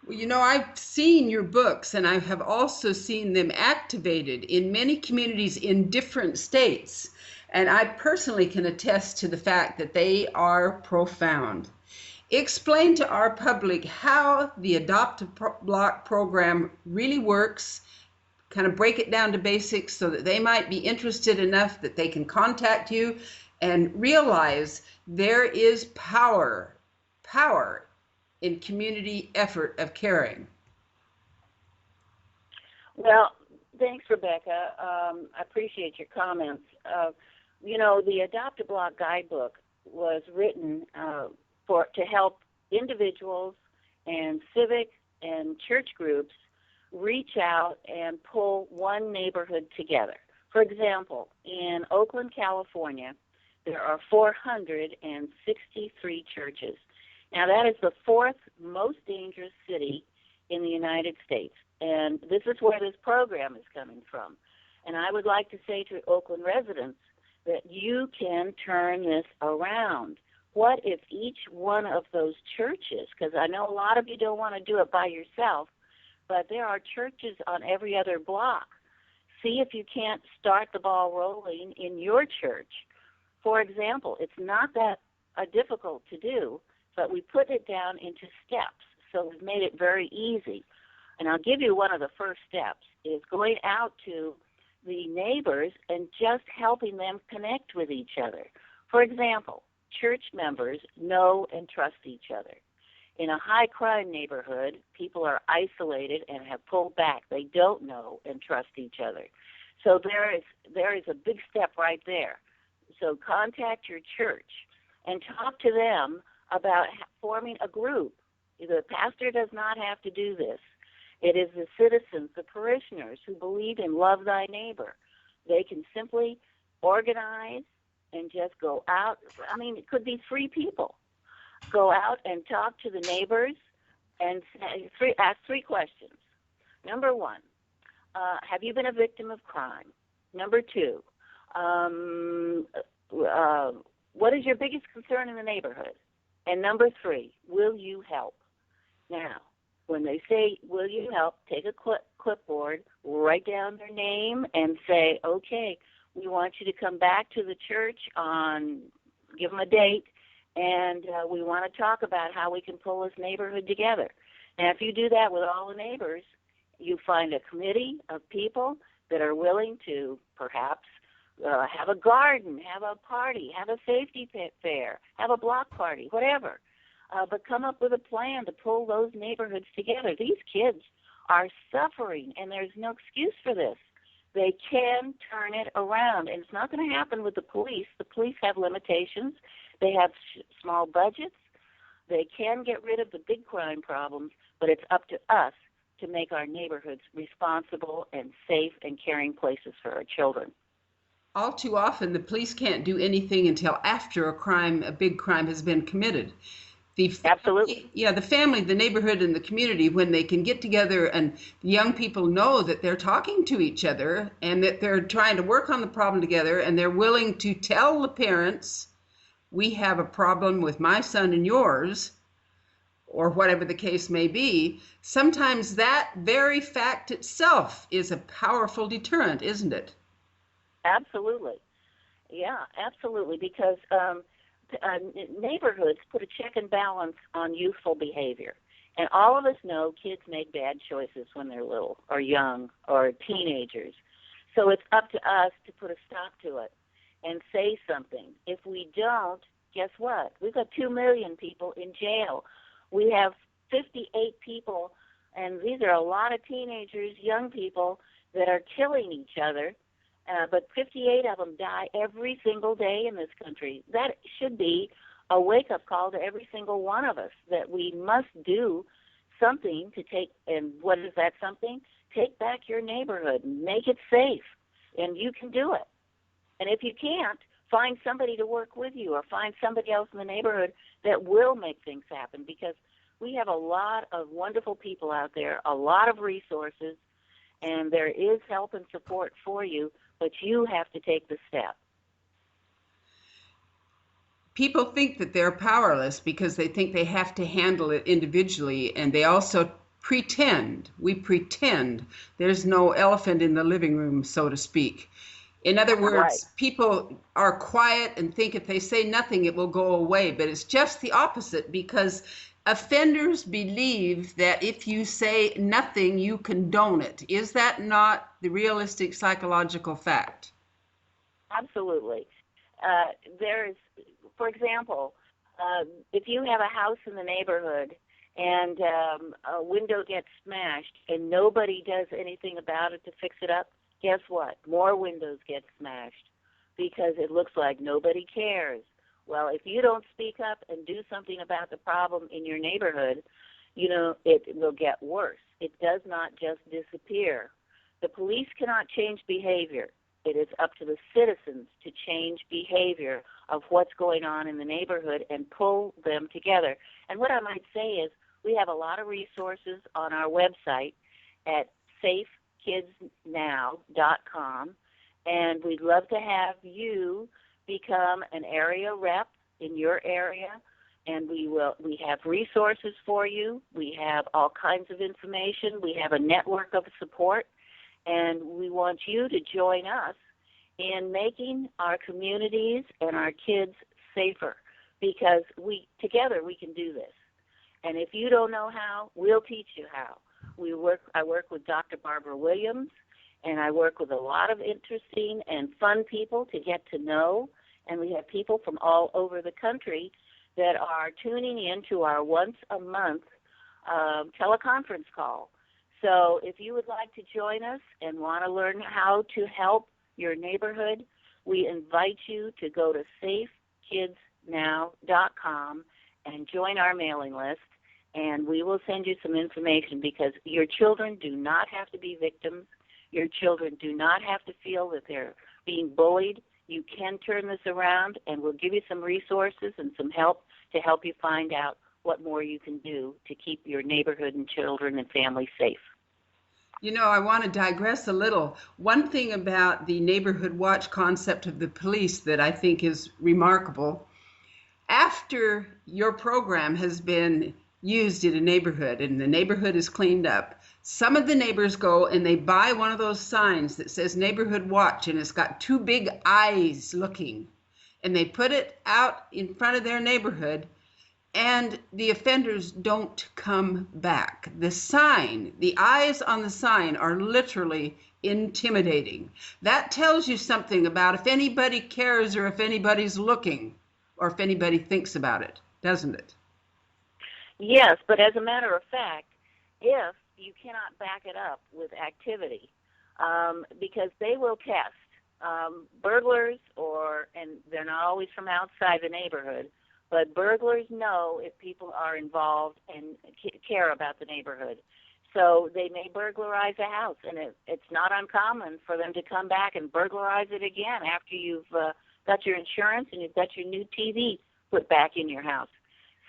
Well, I've seen your books and I have also seen them activated in many communities in different states. And I personally can attest to the fact that they are profound. Explain to our public how the Block program really works, kind of break it down to basics so that they might be interested enough that they can contact you and realize there is power in community effort of caring. Well, thanks, Rebecca. I appreciate your comments. The Adopt a Block guidebook was written to help individuals and civic and church groups reach out and pull one neighborhood together. For example, in Oakland, California, there are 463 churches. Now, that is the fourth most dangerous city in the United States, and this is where this program is coming from. And I would like to say to Oakland residents that you can turn this around. What if each one of those churches, because I know a lot of you don't want to do it by yourself, but there are churches on every other block. See if you can't start the ball rolling in your church. For example, it's not that difficult to do, but we put it down into steps, so we've made it very easy. And I'll give you one of the first steps, is going out to the neighbors and just helping them connect with each other. For example, church members know and trust each other. In a high-crime neighborhood, people are isolated and have pulled back. They don't know and trust each other. So there is a big step right there. So contact your church and talk to them about forming a group. The pastor does not have to do this. It is the citizens, the parishioners who believe in love thy neighbor. They can simply organize and just go out. I mean, it could be 3 people. Go out and talk to the neighbors and ask 3 questions. Number 1, have you been a victim of crime? Number 2, what is your biggest concern in the neighborhood? And number 3, will you help? Now, when they say, will you help, take a clipboard, write down their name, and say, okay, we want you to come back to the church give them a date, and we want to talk about how we can pull this neighborhood together. Now, if you do that with all the neighbors, you find a committee of people that are willing to perhaps have a garden, have a party, have a safety fair, have a block party, whatever. But come up with a plan to pull those neighborhoods together. These kids are suffering, and there's no excuse for this. They can turn it around, and it's not going to happen with the police. The police have limitations. They have small budgets. They can get rid of the big crime problems, but it's up to us to make our neighborhoods responsible and safe and caring places for our children. All too often, the police can't do anything until after a big crime has been committed. Absolutely. Yeah, the family, the neighborhood, and the community, when they can get together and the young people know that they're talking to each other and that they're trying to work on the problem together, and they're willing to tell the parents, we have a problem with my son and yours, or whatever the case may be, sometimes that very fact itself is a powerful deterrent, isn't it? Absolutely. Yeah, absolutely, because neighborhoods put a check and balance on youthful behavior. And all of us know kids make bad choices when they're little or young or teenagers. So it's up to us to put a stop to it and say something. If we don't, guess what? We've got 2 million people in jail. We have 58 people, and these are a lot of teenagers, young people, that are killing each other. But 58 of them die every single day in this country. That should be a wake-up call to every single one of us, that we must do something to take, and what is that something? Take back your neighborhood and make it safe, and you can do it. And if you can't, find somebody to work with you or find somebody else in the neighborhood that will make things happen, because we have a lot of wonderful people out there, a lot of resources, and there is help and support for you, but you have to take the step. People think that they're powerless because they think they have to handle it individually, and they also pretend. We pretend there's no elephant in the living room, so to speak. In other Right. words, people are quiet and think if they say nothing, it will go away. But it's just the opposite, because offenders believe that if you say nothing, you condone it. Is that not the realistic psychological fact? Absolutely. There is, for example, if you have a house in the neighborhood and a window gets smashed and nobody does anything about it to fix it up, guess what? More windows get smashed because it looks like nobody cares. Well, if you don't speak up and do something about the problem in your neighborhood, it will get worse. It does not just disappear. The police cannot change behavior. It is up to the citizens to change behavior of what's going on in the neighborhood and pull them together. And what I might say is we have a lot of resources on our website at safekidsnow.com, and we'd love to have you become an area rep in your area, and we have resources for you. We have all kinds of information. We have a network of support, and we want you to join us in making our communities and our kids safer, because together we can do this. And if you don't know how, we'll teach you how. I work with Dr. Barbara Williams, and I work with a lot of interesting and fun people to get to know, and we have people from all over the country that are tuning in to our once-a-month teleconference call. So if you would like to join us and want to learn how to help your neighborhood, we invite you to go to safekidsnow.com and join our mailing list, and we will send you some information, because your children do not have to be victims. Your children do not have to feel that they're being bullied. You can turn this around, and we'll give you some resources and some help to help you find out what more you can do to keep your neighborhood and children and families safe. I want to digress a little. One thing about the neighborhood watch concept of the police that I think is remarkable, after your program has been used in a neighborhood and the neighborhood is cleaned up, some of the neighbors go and they buy one of those signs that says neighborhood watch, and it's got two big eyes looking, and they put it out in front of their neighborhood, and the offenders don't come back. The eyes on the sign are literally intimidating. That tells you something about if anybody cares, or if anybody's looking, or if anybody thinks about it, doesn't it? Yes, but as a matter of fact, if you cannot back it up with activity, because they will test burglars, and they're not always from outside the neighborhood, but burglars know if people are involved and care about the neighborhood. So they may burglarize a house, and it's not uncommon for them to come back and burglarize it again after you've got your insurance and you've got your new TV put back in your house.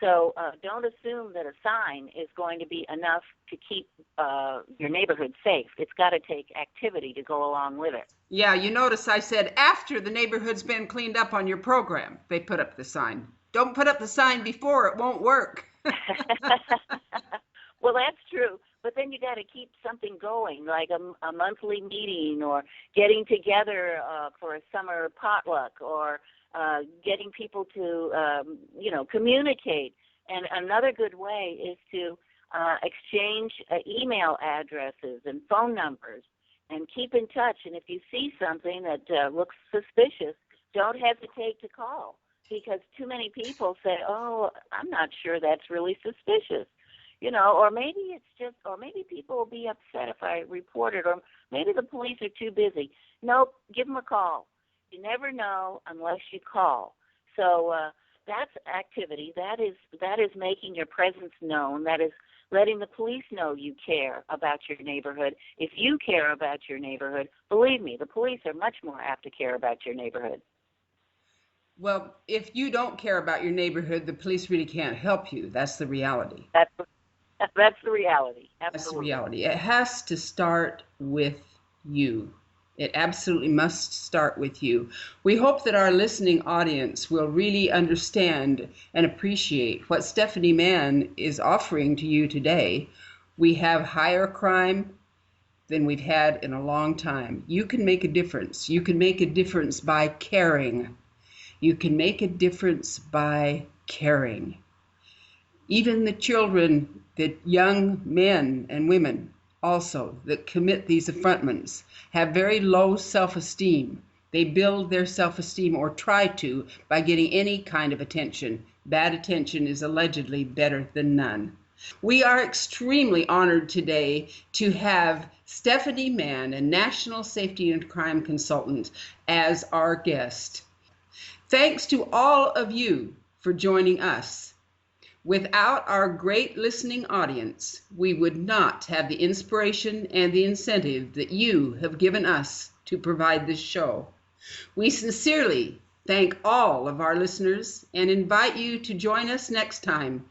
So don't assume that a sign is going to be enough to keep your neighborhood safe. It's got to take activity to go along with it. Yeah, you notice I said after the neighborhood's been cleaned up on your program, they put up the sign. Don't put up the sign before, it won't work. Well, that's true. But then you got to keep something going, like a monthly meeting, or getting together for a summer potluck, or getting people to, communicate. And another good way is to exchange email addresses and phone numbers and keep in touch. And if you see something that looks suspicious, don't hesitate to call, because too many people say, oh, I'm not sure that's really suspicious. Or maybe maybe people will be upset if I report it, or maybe the police are too busy. Nope, give them a call. You never know unless you call. So that's activity. That is making your presence known. That is letting the police know you care about your neighborhood. If you care about your neighborhood, believe me, the police are much more apt to care about your neighborhood. Well, if you don't care about your neighborhood, the police really can't help you. That's the reality. That's the reality. Absolutely. That's the reality. It has to start with you. It absolutely must start with you. We hope that our listening audience will really understand and appreciate what Stephanie Mann is offering to you today, We have higher crime than we've had in a long time. You can make a difference. You can make a difference by caring. You can make a difference by caring. Even the children, the young men and women also that commit these affrontments have very low self-esteem. They build their self-esteem or try to by getting any kind of attention. Bad attention is allegedly better than none. We are extremely honored today to have Stephanie Mann, a National Safety and Crime Consultant, as our guest. Thanks to all of you for joining us. Without our great listening audience, we would not have the inspiration and the incentive that you have given us to provide this show. We sincerely thank all of our listeners and invite you to join us next time